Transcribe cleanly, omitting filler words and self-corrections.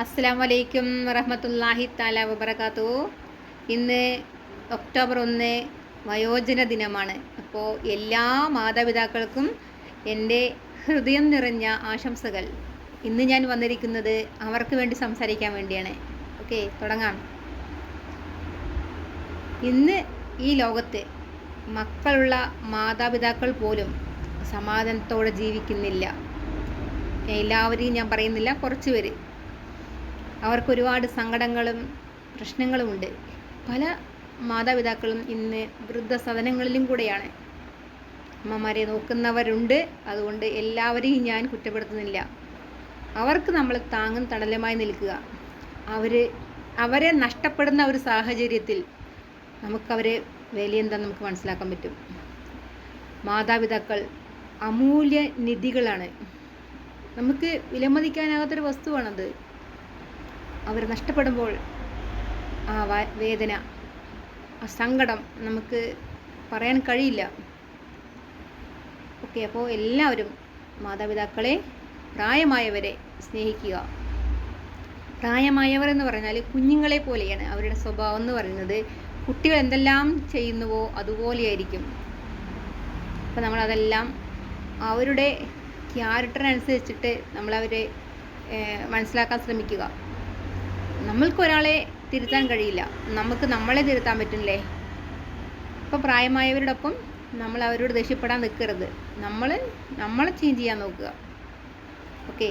അസ്സലാമു അലൈക്കും വറഹ്മത്തുള്ളാഹി തആല വബറകാതുഹു. ഇന്ന് ഒക്ടോബർ 1 വയോജന ദിനമാണ്. അപ്പോൾ എല്ലാ മാതാപിതാക്കൾക്കും എൻ്റെ ഹൃദയം നിറഞ്ഞ ആശംസകൾ. ഇന്ന് ഞാൻ വന്നിരിക്കുന്നത് അവർക്ക് വേണ്ടി സംസാരിക്കാൻ വേണ്ടിയാണ്. ഓക്കെ, തുടങ്ങാം. ഇന്ന് ഈ ലോകത്ത് മക്കളുള്ള മാതാപിതാക്കൾ പോലും സമാധാനത്തോടെ ജീവിക്കുന്നില്ല. എല്ലാവരെയും ഞാൻ പറയുന്നില്ല, കുറച്ച് പേര്. അവർക്കൊരുപാട് സങ്കടങ്ങളും പ്രശ്നങ്ങളുമുണ്ട്. പല മാതാപിതാക്കളും ഇന്ന് വൃദ്ധസദനങ്ങളിലും കൂടെയാണ്. അമ്മമാരെ നോക്കുന്നവരുണ്ട്. അതുകൊണ്ട് എല്ലാവരെയും ഞാൻ കുറ്റപ്പെടുത്തുന്നില്ല. അവർക്ക് നമ്മൾ താങ്ങും തണലുമായി നിൽക്കുക. അവരെ നഷ്ടപ്പെടുന്ന ഒരു സാഹചര്യത്തിൽ നമുക്കവരെ വിലയെന്താന്ന് നമുക്ക് മനസ്സിലാക്കാൻ പറ്റും. മാതാപിതാക്കൾ അമൂല്യ നിധികളാണ്. നമുക്ക് വിലമതിക്കാനാകാത്തൊരു വസ്തുവാണത്. അവർ നഷ്ടപ്പെടുമ്പോൾ ആ വേദന, ആ സങ്കടം നമുക്ക് പറയാൻ കഴിയില്ല. ഓക്കെ, അപ്പോൾ എല്ലാവരും മാതാപിതാക്കളെ, പ്രായമായവരെ സ്നേഹിക്കുക. പ്രായമായവർ എന്ന് പറഞ്ഞാൽ കുഞ്ഞുങ്ങളെ പോലെയാണ്. അവരുടെ സ്വഭാവം എന്ന് പറയുന്നത് കുട്ടികൾ എന്തെല്ലാം ചെയ്യുന്നുവോ അതുപോലെയായിരിക്കും. അപ്പോൾ നമ്മളതെല്ലാം അവരുടെ ക്യാരക്ടറിനനുസരിച്ചിട്ട് നമ്മളവരെ മനസ്സിലാക്കാൻ ശ്രമിക്കുക. നമ്മൾക്കൊരാളെ തിരുത്താൻ കഴിയില്ല, നമുക്ക് നമ്മളെ തിരുത്താൻ പറ്റില്ലേ. ഇപ്പോൾ പ്രായമായവരോടൊപ്പം നമ്മൾ അവരോട് ദേഷ്യപ്പെടാൻ നിൽക്കരുത്. നമ്മളെ ചേഞ്ച് ചെയ്യാൻ നോക്കുക. ഓക്കെ.